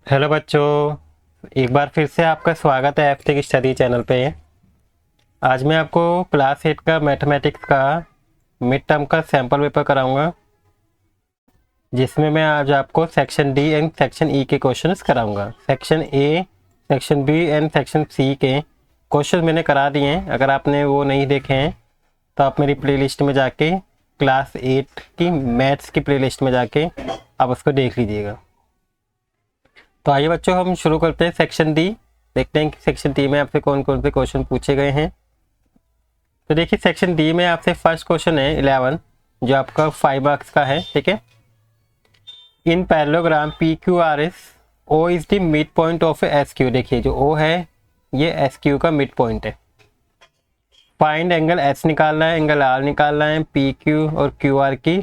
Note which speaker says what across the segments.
Speaker 1: Hello बच्चों, एक बार फिर से आपका स्वागत है एफटेक स्टडी चैनल पे। आज मैं आपको क्लास 8 का मैथमेटिक्स का मिड टर्म का सैम्पल पेपर कराऊंगा, जिसमें मैं आज आपको section D and section E के क्वेश्चंस कराऊंगा। Section A, section B and section C के क्वेश्चन मैंने करा दिए हैं। अगर आपने वो नहीं देखे हैं तो आप मेरी प्लेलिस्ट में जाके क्लास 8 की मैथ्स की प्लेलिस्ट में जाके आप उसको देख लीजिएगा। तो आइए बच्चों, हम शुरू करते हैं सेक्शन डी। देखते हैं कि सेक्शन डी में आपसे कौन कौन से क्वेश्चन पूछे गए हैं। तो देखिए, सेक्शन डी में आपसे फर्स्ट क्वेश्चन है 11, जो आपका 5 मार्क्स का है। ठीक है। In parallelogram P Q R S, O is the mid point of S Q. देखिए, जो ओ है ये एस क्यू का मिड पॉइंट है। फाइंड एंगल एस निकालना है, एंगल आर निकालना है, पी क्यू और क्यू आर की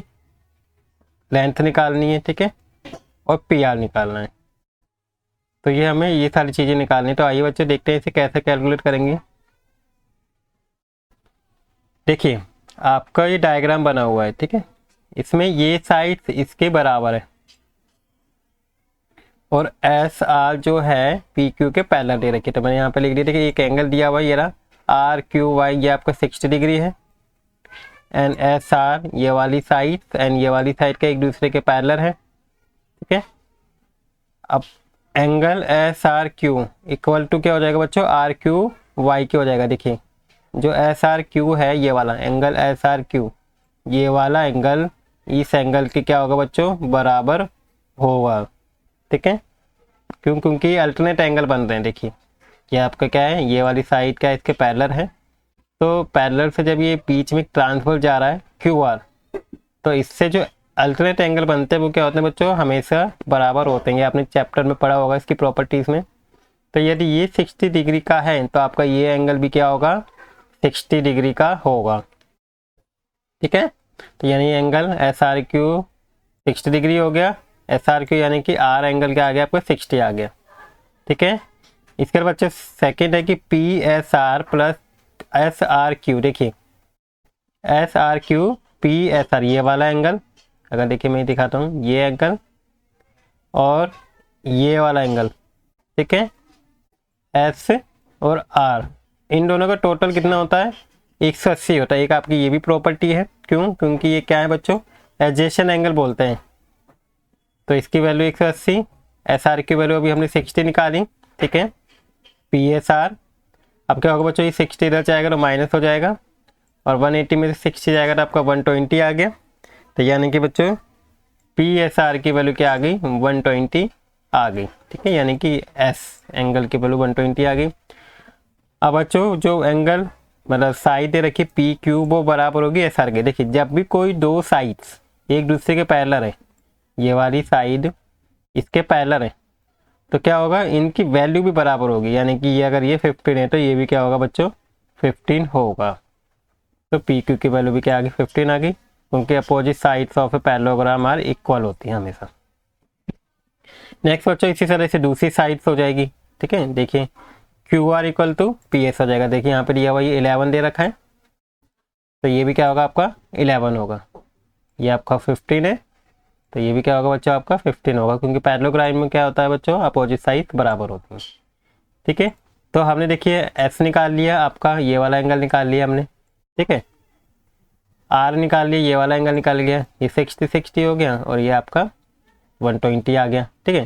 Speaker 1: लेंथ निकालनी है। ठीक है। और पी आर निकालना है। तो ये हमें ये सारी चीज़ें निकालनी है। तो आइए बच्चों, देखते हैं इसे कैसे कैलकुलेट करेंगे। देखिए, आपका ये डायग्राम बना हुआ है। ठीक है। इसमें ये साइड इसके बराबर है और एस आर जो है पी क्यू के पैरेलल दे रखी है। तो मैंने यहाँ पे लिख दिया। देखिए, एक एंगल दिया हुआ है, ये रहा आर क्यू वाई, ये आपका 60 डिग्री है। एंड एस आर ये वाली साइड एंड ये वाली साइड का एक दूसरे के पैरेलल है। ठीक है। अब angle S R Q equal to क्या हो जाएगा बच्चों, आर क्यू वाई क्यू हो जाएगा। देखिए, जो एस आर क्यू है, ये वाला एंगल एस आर क्यू, ये वाला एंगल इस एंगल के क्या होगा बच्चों, बराबर होगा। ठीक है। क्यों? क्योंकि अल्टरनेट एंगल बन रहे हैं। देखिए, ये आपका क्या है, ये वाली साइड क्या है, इसके पैरेलल है। तो पैरेलल से जब ये बीच में ट्रांसफर जा रहा है क्यू आर, तो इससे जो अल्टरनेट एंगल बनते हैं वो क्या होते हैं बच्चों, हमेशा बराबर होते हैं। ये आपने चैप्टर में पढ़ा होगा इसकी प्रॉपर्टीज़ में। तो यदि ये 60 डिग्री का है तो आपका ये एंगल भी क्या होगा, 60 डिग्री का होगा। ठीक है। तो यानी angle S R Q 60 degree हो गया। एस आर क्यू यानी कि आर एंगल क्या आ गया आपका, 60 आ गया। ठीक है। इसके बाद बच्चे सेकेंड है कि P S R plus S R Q. देखिए, S R Q P S R ये वाला एंगल, अगर देखिए मैं दिखाता हूँ, ये एंगल और ये वाला एंगल। ठीक है। एस और आर, इन दोनों का टोटल कितना होता है, 180 होता है। एक आपकी ये भी प्रॉपर्टी है। क्यों? क्योंकि ये क्या है बच्चों, एडजेसेंट एंगल बोलते हैं। तो इसकी वैल्यू 180, एस आर की वैल्यू अभी हमने 60 निकाली। ठीक है। पी एस आर, अब क्या होगा बच्चों, ये 60 इधर जाएगा तो माइनस हो जाएगा और 180 में से 60 जाएगा तो आपका 120 आ गया। तो यानी कि बच्चों पी एस आर की वैल्यू क्या आ गई, 120 आ गई। ठीक है। यानी कि एस एंगल की वैल्यू 120 आ गई। अब बच्चों जो एंगल मतलब साइड दे रखी पी क्यू, वो बराबर होगी एस आर के। देखिए, जब भी कोई दो साइड्स एक दूसरे के पैरेलल है, ये वाली साइड इसके पैरेलल है, तो क्या होगा, इनकी वैल्यू भी बराबर होगी। यानी कि ये अगर ये 15 है तो ये भी क्या होगा बच्चों, 15 होगा। तो पी क्यू की वैल्यू भी क्या आ गई, 15 आ गई, क्योंकि opposite sides of a parallelogram are equal होती है हमेशा। नेक्स्ट बच्चों, इसी तरह से दूसरी साइड्स हो जाएगी। ठीक है। देखिए, Q R equal to P S हो जाएगा। देखिए, यहाँ पे दिया हुआ ये 11 दे रखा है, तो ये भी क्या होगा आपका 11 होगा। ये आपका 15 है, तो ये भी क्या होगा बच्चों, आपका 15 होगा, क्योंकि पैरेललोग्राम में क्या होता है बच्चों, अपोजिट साइड बराबर होती है। ठीक है। तो हमने देखिए एस निकाल लिया, आपका ये वाला एंगल निकाल लिया हमने। ठीक है। आर निकाल लिया, ये वाला एंगल निकाल लिया, ये 60 हो गया और ये आपका 120 आ गया। ठीक है।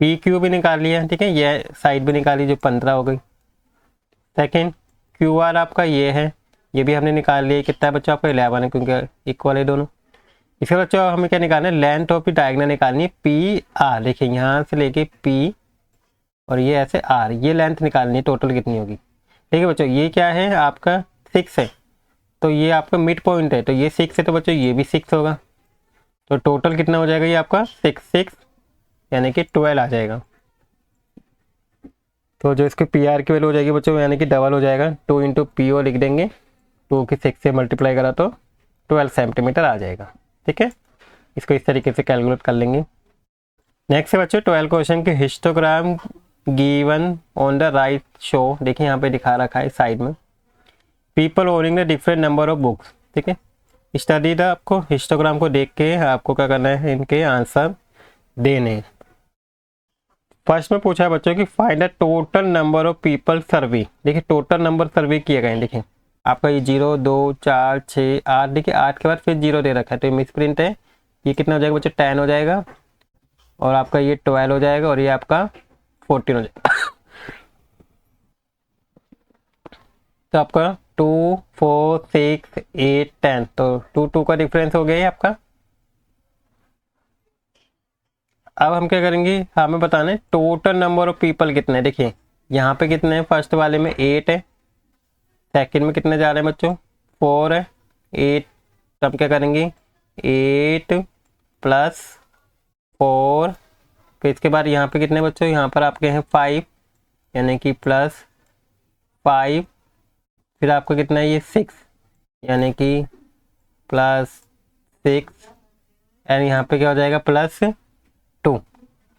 Speaker 1: पी क्यू भी निकाल लिया। ठीक है। ये साइड भी निकाली जो 15 हो गई। सेकेंड, क्यू आर आपका ये है, ये भी हमने निकाल लिया। कितना है बच्चों आपका, 11 है, क्योंकि इक्वल है दोनों। इसके बच्चों हमें क्या निकालना है, लेंथ ऑफ द डायगोनल निकालनी है, पी आर। देखिए, यहाँ से लेके पी और ये ऐसे आर, ये लेंथ निकालनी है, टोटल कितनी होगी। ठीक है बच्चों, ये क्या है आपका 6 है, तो ये आपका मिड पॉइंट है, तो ये 6 है, तो बच्चों ये भी 6 होगा। तो टोटल कितना हो जाएगा ये आपका 6 यानी कि 12 आ जाएगा। तो जो इसके पी आर की वैल्यू हो जाएगी बच्चों, यानी कि डबल हो जाएगा, 2 इंटू पी ओ लिख देंगे, 2 की 6 से मल्टीप्लाई करा तो 12 सेंटीमीटर आ जाएगा। ठीक है। इसको इस तरीके से कैलकुलेट कर लेंगे। नेक्स्ट है बच्चों 12 क्वेश्चन के histogram given on the right show. देखिए, यहाँ पे दिखा रखा है साइड में, people owning the different number of books. ठीक है। स्टडी द, आपको हिस्टोग्राम को देख के आपको क्या करना है, इनके आंसर देने। फर्स्ट में पूछा है बच्चों कि find the total number of people survey. देखिए टोटल नंबर सर्वे किए गए हैं। देखिए आपका ये 0 2 4 6 8, देखिए 8 के बाद फिर 0 दे रखा है तो ये मिस प्रिंट है। ये कितना हो जाएगा बच्चों 10 हो जाएगा, और आपका ये 12 हो जाएगा, और ये आपका 14 हो जाएगा। तो आपका 2 4 6 8 10, तो 2 2 का डिफरेंस हो गया है आपका। अब हम क्या करेंगे, हमें बताना है टोटल नंबर ऑफ पीपल कितने हैं। देखिए यहाँ पे कितने हैं, फर्स्ट वाले में 8 है, सेकंड में कितने जा रहे हैं बच्चों 4 है, 8। तो हम क्या करेंगे 8 प्लस 4, फिर इसके बाद यहाँ पे कितने बच्चों, यहाँ पर आपके हैं 5, यानी कि प्लस 5, फिर आपका कितना है ये 6, यानी कि प्लस 6, एंड यहाँ पे क्या हो जाएगा प्लस 2,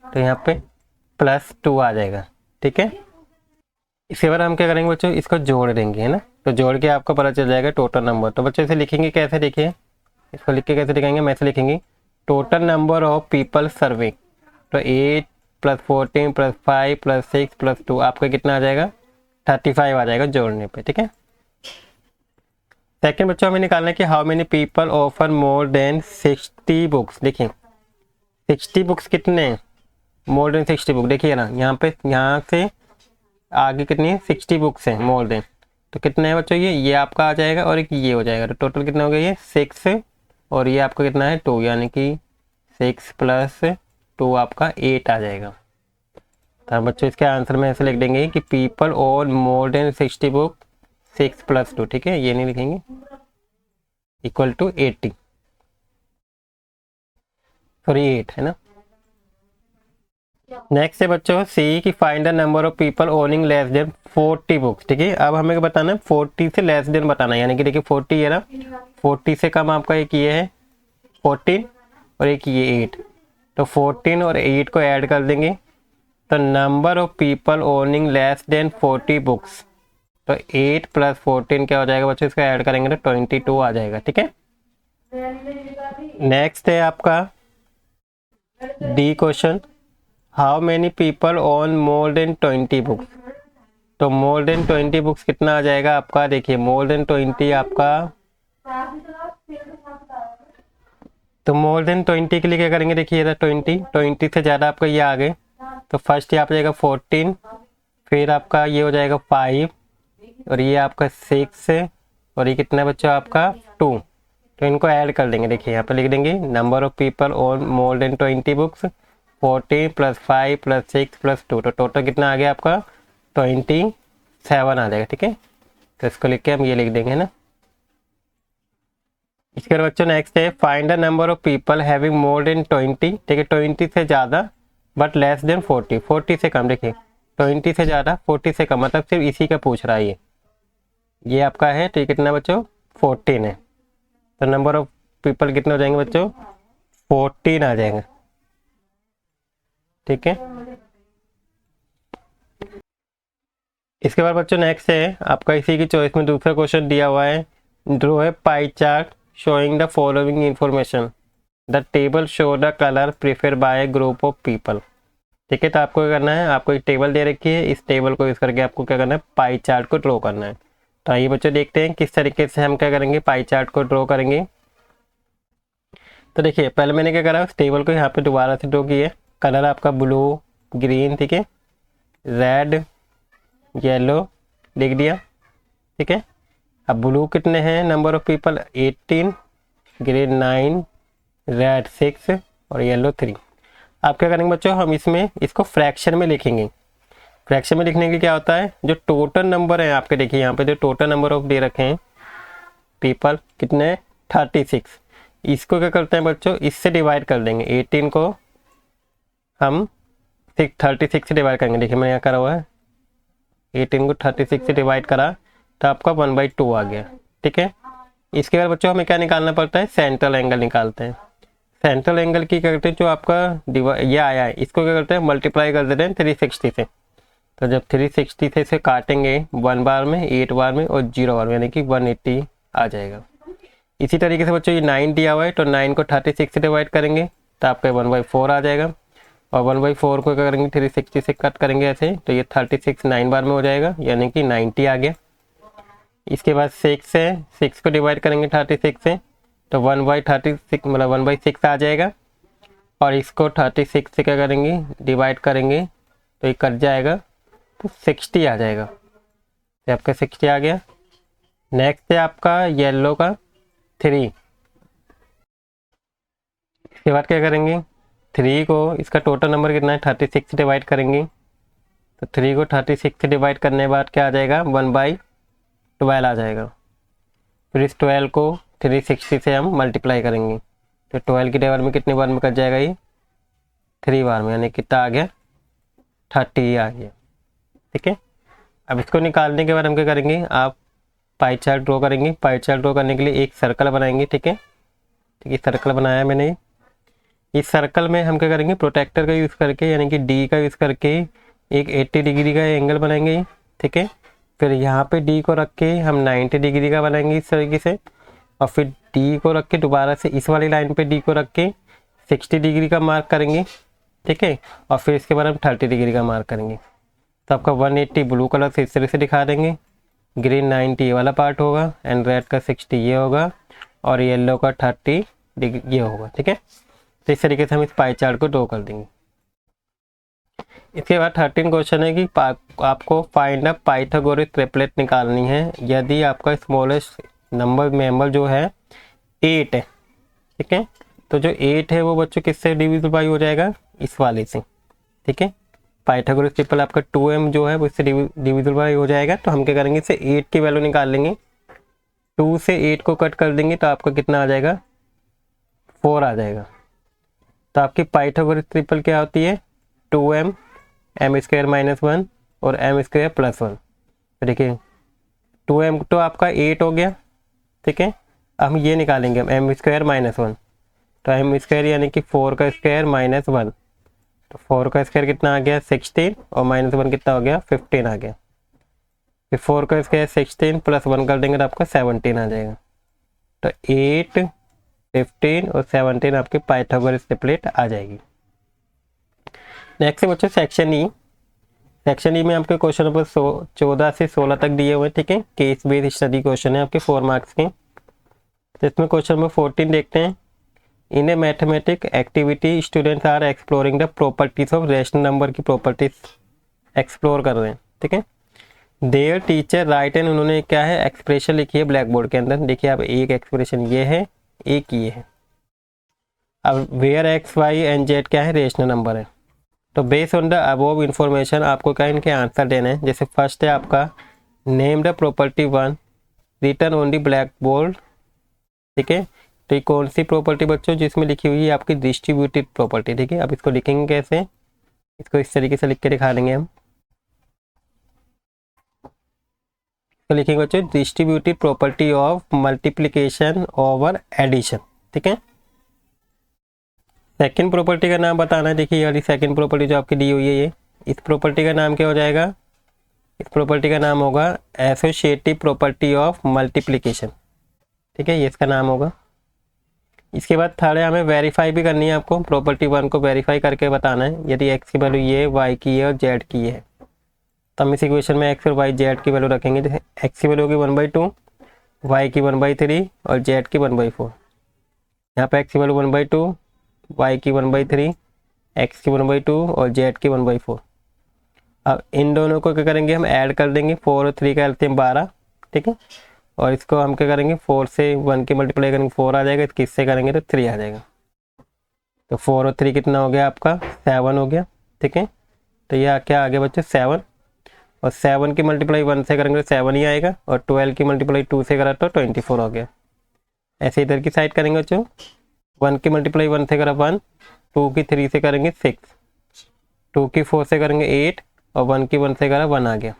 Speaker 1: तो यहाँ पे प्लस 2 आ जाएगा। ठीक है, इसके बाद हम क्या करेंगे बच्चों, इसको जोड़ देंगे, है ना। तो जोड़ के आपको पता चल जाएगा टोटल नंबर। तो बच्चों इसे लिखेंगे कैसे, देखिए इसको लिख के कैसे लिखेंगे, मैं से लिखेंगे टोटल नंबर ऑफ पीपल सर्वे। तो 8 प्लस 14 प्लस 5 प्लस 6 प्लस 2, आपका कितना आ जाएगा 35 आ जाएगा जोड़ने पे। ठीक है, सेकेंड बच्चों हमें निकालना है कि how many people offer more than 60 books. देखिए 60 बुक्स कितने हैं, मोर देन 60 बुक। देखिए ना यहाँ पे, यहाँ से आगे कितनी है 60 बुक्स हैं मोर देन, तो कितने हैं बच्चों ये आपका आ जाएगा, और एक ये हो जाएगा। तो टोटल कितना हो गया ये 6, और ये आपका कितना है 2, यानी कि 6 प्लस 2 आपका 8 आ जाएगा। तो बच्चों इसके आंसर में ऐसे लिख देंगे कि पीपल और मोर देन 60 बुक 6 प्लस 2। ठीक है, ये नहीं लिखेंगे, इक्वल टू 80, सॉरी 8 है ना। नेक्स्ट है बच्चों सी कि find the number of people owning less than 40 books. ठीक है, अब हमें बताना है 40 से लेस देन बताना है, यानी कि देखिए 40 है ना, 40 से कम आपका एक ये है 14, और एक ये 8, तो 14 और 8 को ऐड कर देंगे, तो number of people owning less than 40 books, तो 8 प्लस 14 क्या हो जाएगा बच्चों, इसका ऐड करेंगे तो 22 आ जाएगा। ठीक है, नेक्स्ट है आपका D question, how many people own more than 20 books. तो मोर देन 20 बुक्स कितना आ जाएगा आपका, देखिए मोर देन 20 आपका, तो मोर देन 20 के लिए क्या करेंगे, देखिए 20 से ज़्यादा आपका ये आ गए, तो फर्स्ट ये आप जाएगा 14, फिर आपका ये हो जाएगा 5, और ये आपका 6, और ये कितना बच्चों आपका 2, तो इनको ऐड कर देंगे। देखिए यहाँ पे लिख देंगे number of people own more than 20 books 40 plus 5 plus 6 plus 2, तो टोटल कितना आ गया आपका 27 आ जाएगा। ठीक है, तो इसको लिख के हम ये लिख देंगे ना। इसके बाद बच्चों नेक्स्ट है find the number of people having more than 20। ठीक है, 20 से ज़्यादा बट लेस देन 40, 40 से कम। देखिए 20 से ज़्यादा 40 से कम, मतलब सिर्फ इसी का पूछ रहा है ये आपका है। तो ये कितना बच्चों 14 है, तो नंबर ऑफ पीपल कितने हो जाएंगे बच्चों 14 आ जाएंगे। ठीक है, इसके बाद बच्चों नेक्स्ट है आपका इसी की चॉइस में दूसरा क्वेश्चन दिया हुआ है, ड्रॉ है pie chart showing the following information, the table show the colour prefer bye group of people. ठीक है, तो आपको क्या करना है, आपको एक टेबल दे रखी है, इस टेबल को यूज करके आपको क्या करना है पाई चार्ट को ड्रॉ करना है। तो आइए बच्चों देखते हैं किस तरीके से हम क्या करेंगे पाई चार्ट को ड्रॉ करेंगे। तो देखिए पहले मैंने क्या करा, उस टेबल को यहाँ पे दोबारा से ड्रॉ किया, कलर आपका ब्लू ग्रीन, ठीक है, रेड येलो लिख दिया। ठीक है, अब ब्लू कितने हैं number of people 18, green 9, red 6 और येलो 3। आप क्या करेंगे बच्चों, हम इसमें इसको फ्रैक्शन में लिखेंगे। फ्रैक्शन में लिखने के क्या होता है, जो टोटल नंबर है आपके, देखिए यहाँ पे जो टोटल नंबर ऑफ दे रखे हैं पीपल कितने 36, इसको क्या करते हैं बच्चों इससे डिवाइड कर देंगे। 18 को हम 36 से डिवाइड करेंगे। देखिए मैंने यहाँ करा हुआ है 18 को 36 से डिवाइड करा तो आपका 1/2 आ गया। ठीक है, इसके बाद बच्चों हमें क्या निकालना पड़ता है, सेंट्रल एंगल निकालते हैं। सेंट्रल एंगल की क्या करते हैं, जो आपका ये आया है इसको क्या करते हैं मल्टीप्लाई कर देते हैं 360 से। तो जब 360 से इसे काटेंगे 1 बार में 8 बार में और 0 बार में, यानी कि 180 आ जाएगा। इसी तरीके से बच्चों ये 9 दिया हुआ है, तो 9 को 36 से डिवाइड करेंगे तो आपका 1/4 आ जाएगा। और 1/4 को क्या करेंगे 360 से कट करेंगे ऐसे, तो ये 36 9 बार में हो जाएगा, यानी कि 90 आ गया। इसके बाद 6 है, 6 को डिवाइड करेंगे 36 से, तो 1/36 मतलब 1/6 आ जाएगा। और इसको 36 से क्या करेंगे डिवाइड करेंगे, तो ये कट जाएगा, तो 60 आ जाएगा। तो आपका 60 आ गया। नेक्स्ट है आपका येलो का 3। इसके बाद क्या करेंगे 3 को, इसका टोटल नंबर कितना है 36 से डिवाइड करेंगे, तो 3 को 36 से डिवाइड करने के बाद क्या आ जाएगा 1/12 आ जाएगा। फिर इस 12 को 360 से हम मल्टीप्लाई करेंगे, तो 12 की टेबल में कितनी बार में कट जाएगा ये 3 बार में, यानी कितना आ गया 30 आ गया। ठीक है, अब इसको निकालने के बाद हम क्या करेंगे, आप पाई चार्ट ड्रॉ करेंगे। पाई चार्ट ड्रॉ करने के लिए एक सर्कल बनाएंगे। ठीक है, ठीक है, सर्कल बनाया मैंने। इस सर्कल में हम क्या करेंगे प्रोटेक्टर का यूज़ करके, यानी कि डी का यूज़ करके एक 80 डिग्री का एंगल बनाएंगे। ठीक है, फिर यहाँ पे डी को रख के हम 90 डिग्री का बनाएंगे इस तरीके से, और फिर डी को रख के दोबारा से इस वाली लाइन पे डी को रख के 60 डिग्री का मार्क करेंगे। ठीक है, और फिर इसके बाद हम 30 डिग्री का मार्क करेंगे। तो आपका 180 ब्लू कलर से इस तरह से दिखा देंगे, ग्रीन 90 ये वाला पार्ट होगा, एंड रेड का 60 ये होगा, और येलो का 30 डिग्री ये होगा। ठीक है, तो इस तरीके से हम इस पाई चार्ट को ड्रॉ कर देंगे। इसके बाद 13 क्वेश्चन है कि आपको फाइंड अ पाइथागोरस ट्रिपलेट निकालनी है यदि आपका स्मॉलेस्ट नंबर मेंबर जो है 8 है। ठीक है, तो जो 8 है वो बच्चों किससे डिविजिबल बाई हो जाएगा, इस वाले से। ठीक है, पाइथागोरस ट्रिपल आपका 2m जो है वो इससे डिविजिबल बाई हो जाएगा। तो हम क्या करेंगे, इससे 8 की वैल्यू निकाल लेंगे, 2 से 8 को कट कर देंगे, तो आपका कितना आ जाएगा 4 आ जाएगा। तो आपकी पाइथागोरस ट्रिपल क्या होती है 2m m² - 1 और m² + 1। तो देखिए 2m तो आपका 8 हो गया। ठीक है, अब हम ये निकालेंगे हम m² - 1, तो m² यानी कि 4 का स्क्वायर - 1, तो 4 का स्क्वायर कितना आ गया 16, और -1 कितना हो गया 15 आ गया। फिर 4 का स्क्वायर 16 + 1 कर देंगे तो आपका 17 आ जाएगा। तो 8, 15 और 17 आपके पाइथागोरस ट्रिपलेट आ जाएगी। नेक्स्ट है बच्चों सेक्शन ई। सेक्शन ई में आपके क्वेश्चन नंबर 14 से 16 तक दिए हुए हैं। ठीक है, केस बेस्ड स्टडी क्वेश्चन है आपके 4 मार्क्स के। तो इसमें क्वेश्चन नंबर 14 देखते हैं। In a mathematic activity students are exploring the properties of rational number की प्रॉपर्टीज एक्सप्लोर कर रहे हैं। ठीक है, देयर टीचर राइट एंड उन्होंने क्या है एक्सप्रेशन लिखी है ब्लैक बोर्ड के अंदर। देखिए आप एक एक्सप्रेशन ये है, एक ये है। अब where x, y and z क्या है रेशनल नंबर है। तो based on the above information आपको क्या इनके आंसर देने हैं। जैसे फर्स्ट है आपका name the property 1 written on the blackboard. ठीक है, तो ये कौन सी प्रॉपर्टी बच्चों जिसमें लिखी हुई है आपकी डिस्ट्रीब्यूटेड प्रॉपर्टी। ठीक है, अब इसको लिखेंगे कैसे, इसको इस तरीके से लिख के दिखा देंगे हम। तो लिखेंगे बच्चों distributed property of multiplication over addition. ठीक है, सेकंड प्रॉपर्टी का नाम बताना है। देखिए यार सेकंड प्रॉपर्टी जो आपकी दी हुई है ये, इस प्रॉपर्टी का नाम क्या हो जाएगा, इस प्रॉपर्टी का नाम होगा एसोसिएटिव प्रॉपर्टी ऑफ मल्टीप्लिकेशन। ठीक है, ये इसका नाम होगा। इसके बाद थर्ड है हमें वेरीफाई भी करनी है आपको, प्रॉपर्टी 1 को वेरीफाई करके बताना है यदि x की वैल्यू ये, y की है और z की है। तो हम इस इक्वेशन में x और y z की वैल्यू रखेंगे। जैसे x की वैल्यू होगी 1/2, y की 1/3 और z की 1/4। यहाँ पे x की वैल्यू 1/2, y की 1/3, x की 1/2 और z की 1/4। अब इन दोनों को क्या करेंगे हम ऐड कर देंगे, 4 और 3 का एलसीएम 12। ठीक है, और इसको हम क्या करेंगे 4 से 1 के मल्टीप्लाई करेंगे 4 आ जाएगा, किससे करेंगे तो 3 आ जाएगा। तो 4 और 3 कितना हो गया आपका 7 हो गया। ठीक है, तो यह क्या आ गया बच्चे 7, और 7 की मल्टीप्लाई 1 से करेंगे तो 7 ही आएगा, और 12 की मल्टीप्लाई 2 से करा तो 24 हो गया। ऐसे इधर की साइड करेंगे बच्चों, 1 की मल्टीप्लाई 1 से करा 1, 2 की 3 से करेंगे 6, 2 की 4 से करेंगे 8, और 1 की 1 से करा 1 आ गया।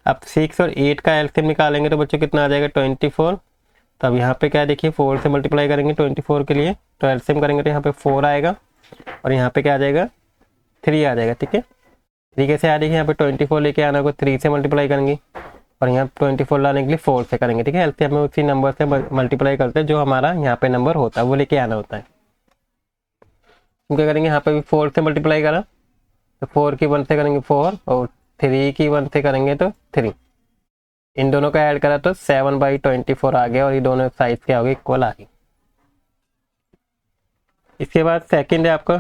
Speaker 1: अब 6 और 8 का एलसीएम निकालेंगे तो बच्चों कितना आ जाएगा 24। तो अब यहाँ पे क्या देखिए 4 से मल्टीप्लाई करेंगे 24 के लिए, तो एलसीएम करेंगे तो यहाँ पे 4 आएगा, और यहाँ पे क्या आ जाएगा 3 आ जाएगा। ठीक है, 3 कैसे आ जाएगी, यहाँ पे 24 लेके आना होगा 3 से मल्टीप्लाई करेंगे, और यहाँ 24 लाने के लिए 4 से करेंगे। ठीक है, एलसीएम में उसी नंबर से मल्टीप्लाई करते हैं जो हमारा यहाँ पे नंबर होता है वो लेके आना होता है। क्या करेंगे, यहाँ पे भी 4 से मल्टीप्लाई करा तो 4 की 1 से करेंगे 4 और 3 की 1 से करेंगे तो 3। इन दोनों का ऐड करा तो 7/24 आ गया और ये दोनों साइज क्या हो गए, इक्वल आ गई। इसके बाद सेकंड है आपका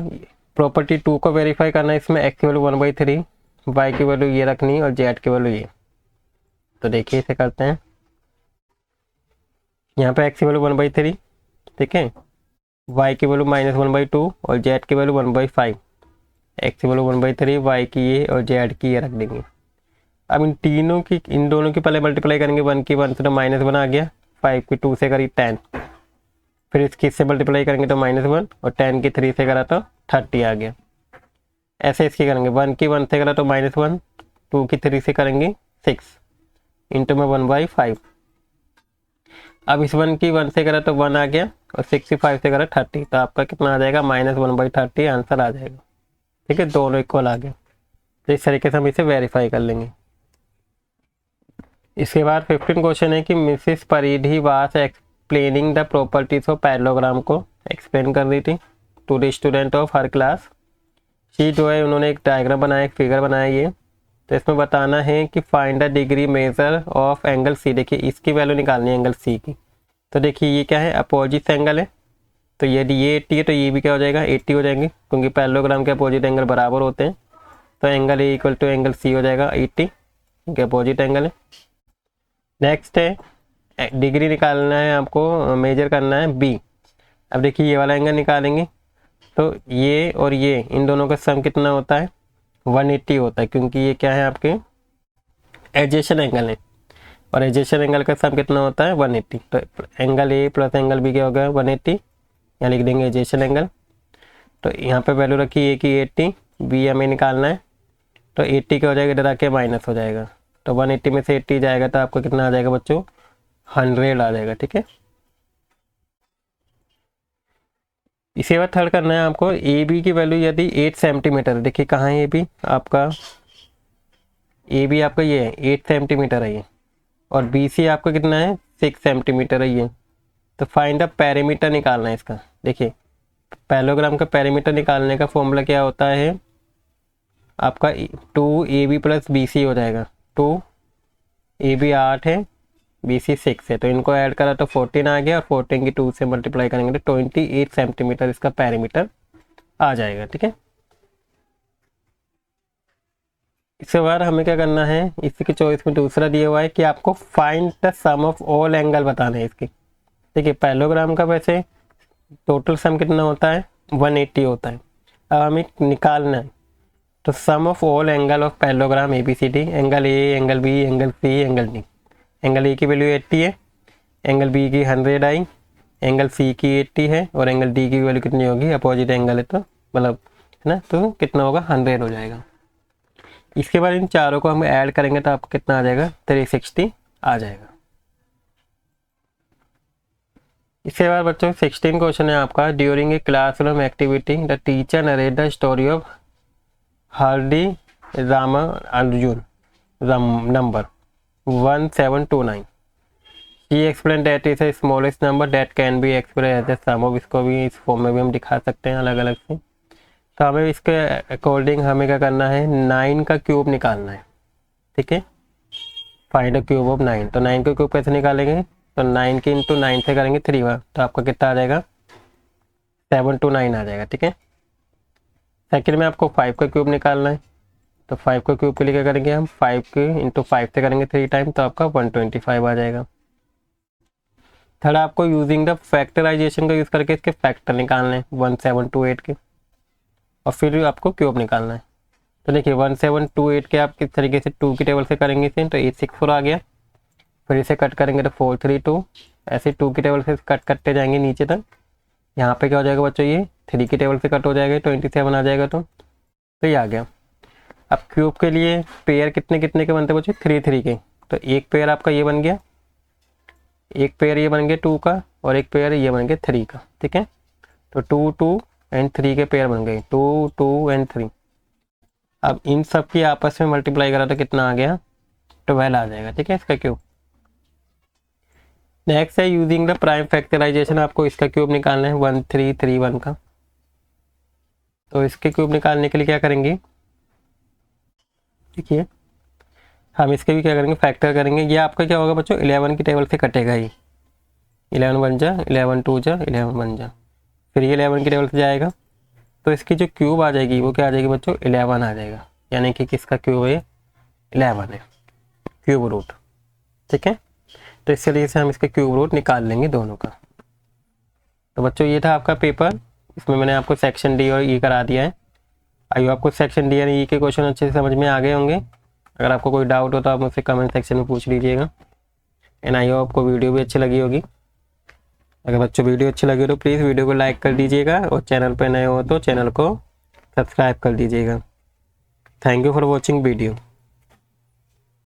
Speaker 1: प्रॉपर्टी 2 को वेरीफाई करना है। इसमें x की वैल्यू 1/3, y की वैल्यू ये रखनी और z की वैल्यू ये। तो देखिए इसे करते हैं। यहाँ पे x की वैल्यू 1/3, ठीक है, y की वैल्यू -1/2 और z की वैल्यू 1/5। x की वैल्यू 1/3, y की ये और z की ये रख देंगे। अब इन दोनों की पहले मल्टीप्लाई करेंगे, 1 की 1 से तो -1 आ गया, 5 की 2 से करी 10, फिर इसकी इससे मल्टीप्लाई करेंगे तो -1 और 10 की 3 से करा तो 30 आ गया। ऐसे इसकी करेंगे, 1 की 1 से करा तो -1, 2 की 3 से करेंगे 6 इंटू में 1/5। अब इस 1 की 1 से करा तो 1 आ गया और 65 से करा 30, तो आपका कितना आ जाएगा, -1/30 आंसर आ जाएगा। ठीक है, दोनों इक्वल आ गए। तो इस तरीके से हम इसे वेरीफाई कर लेंगे। इसके बाद 15 क्वेश्चन है कि Mrs Paridhi was explaining the properties of parallelogram को एक्सप्लेन कर रही थी to the student of her class. She जो है उन्होंने एक डायग्राम बनाया, एक फिगर बनाया ये। तो इसमें बताना है कि find the degree measure of angle C. देखिए इसकी वैल्यू निकालनी है एंगल सी की। तो देखिए ये क्या है, अपोजिट एंगल है, तो यदि ये 80 है तो ये भी क्या हो जाएगा, 80 हो जाएंगे, क्योंकि पैरेललोग्राम के अपोजिट एंगल बराबर होते हैं। तो angle A equal to angle C हो जाएगा 80, क्योंकि अपोजिट एंगल है। नेक्स्ट है डिग्री निकालना है आपको, मेजर करना है बी। अब देखिए ये वाला एंगल निकालेंगे तो ये और ये इन दोनों का सम कितना होता है, 180 होता है, क्योंकि ये क्या है आपके एडजेसेंट एंगल है और एडजेसेंट एंगल का सम कितना होता है 180। तो angle A plus angle B क्या होगा 180, यहाँ लिख देंगे एडजेसेंट एंगल। तो यहाँ पे वैल्यू रखी ए की 80, बी हमें निकालना है, तो 80 क्या हो जाएगा, इधर आके माइनस हो जाएगा, तो 180 में से 80 जाएगा तो आपको कितना आ जाएगा बच्चों, 100 आ जाएगा। ठीक है, इसी बात थर्ड करना है आपको, ए बी की वैल्यू यदि 8 सेंटीमीटर, देखिए कहाँ है ए बी आपका, ए बी आपका ये है 8 सेंटीमीटर है ये, और बी सी आपका कितना है 6 सेंटीमीटर है ये। तो फाइंड द पेरीमीटर निकालना है इसका। देखिए पैरेललोग्राम का पेरीमीटर निकालने का फॉर्मूला क्या होता है आपका, 2AB प्लस बी सी हो जाएगा। 2AB 8 है, बी सी 6 है, तो इनको ऐड करा तो 14 आ गया और 14 की 2 से मल्टीप्लाई करेंगे तो 28 सेंटीमीटर इसका पेरीमीटर आ जाएगा। ठीक है, इसके बाद हमें क्या करना है, इसकी चॉइस में दूसरा दिया हुआ है कि आपको find the sum of all angle बताना है इसकी। देखिए पैरेललोग्राम का वैसे टोटल सम कितना होता है 180 होता है। अब हमें निकालना है तो sum of all angle of parallelogram ABCD, angle A, angle B, angle C, angle D. Angle A की वैल्यू 80 है, एंगल बी की 100 आई, एंगल सी की 80 है और एंगल डी की वैल्यू कितनी होगी, अपोजिट एंगल है तो मतलब है ना, तो कितना होगा 100 हो जाएगा। इसके बाद इन चारों को हम ऐड करेंगे तो आपको कितना आ जाएगा 360 आ जाएगा। इसके बाद बच्चों 16 क्वेश्चन है आपका, during a classroom activity the teacher narrate the story of Hardy Ramanujan number 1729। She explain that is a smallest number that can be express as a sum of. इसको भी इस फॉर्म में भी हम दिखा सकते हैं अलग अलग से। तो हमें इसके अकॉर्डिंग हमें क्या करना है, 9 का क्यूब निकालना है। ठीक है, फाइंड द क्यूब ऑफ 9। तो 9 का क्यूब कैसे निकालेंगे, तो 9 की इंटू 9 से करेंगे 3 बार, तो आपका कितना आ जाएगा 729 आ जाएगा। ठीक है, सेकंड में आपको 5 का क्यूब निकालना है। तो 5 का क्यूब के लिए क्या करेंगे हम, 5 के इंटू 5 से करेंगे 3 टाइम, तो आपका 125 आ जाएगा। थर्ड आपको यूजिंग द फैक्टराइजेशन का यूज़ करके इसके फैक्टर निकालने हैं 1728 के, और फिर आपको क्यूब निकालना है। तो देखिए 1728 के आप किस तरीके से 2 की टेबल से करेंगे इसे, तो 864 आ गया, फिर इसे कट करेंगे तो 432, ऐसे 2 की टेबल से कट करते जाएंगे नीचे तक। यहाँ पे क्या हो जाएगा बच्चों, ये 3 की टेबल से कट हो जाएगा 27 आ जाएगा, तो ये आ गया। अब क्यूब के लिए पेयर कितने कितने के बनते हैं बच्चों, 3 3 के। तो एक पेयर आपका ये बन गया, एक पेयर ये बन गया 2 का, और एक पेयर ये बन गया 3 का। ठीक है, तो 2 2 एंड 3 के पेयर बन गए, 2 2 एंड 3। अब इन सब की आपस में मल्टीप्लाई करा तो कितना आ गया, 12 आ जाएगा। ठीक है, इसका क्यूब। नेक्स्ट है यूजिंग द प्राइम फैक्टराइजेशन, आपको इसका क्यूब निकालना है 1331 का। तो इसके क्यूब निकालने के लिए क्या करेंगे, देखिए हम इसके भी क्या करेंगे, फैक्टर करेंगे। ये आपका क्या होगा बच्चों, 11 की टेबल से कटेगा ही, 11 बन जा, 11 2 जा 11 बन जा, फिर ये 11 की टेबल से जाएगा, तो इसकी जो क्यूब आ जाएगी वो क्या आ जाएगी बच्चों, 11 आ जाएगा, यानी कि किसका क्यूब है, 11 है, क्यूब रूट। ठीक है, तो इसके लिए से हम इसके क्यूब रूट निकाल लेंगे दोनों का। तो बच्चों ये था आपका पेपर, इसमें मैंने आपको सेक्शन डी और ई करा दिया है। आई होप आपको सेक्शन डी और ई के क्वेश्चन अच्छे से समझ में आ गए होंगे। अगर आपको कोई डाउट हो तो आप मुझसे कमेंट सेक्शन में पूछ लीजिएगा। एंड आई होप आपको वीडियो भी अच्छी लगी होगी। अगर बच्चों वीडियो अच्छी लगी हो तो प्लीज़ वीडियो को लाइक कर दीजिएगा और चैनल पर नए हो तो चैनल को सब्सक्राइब कर दीजिएगा। Thank you for watching video.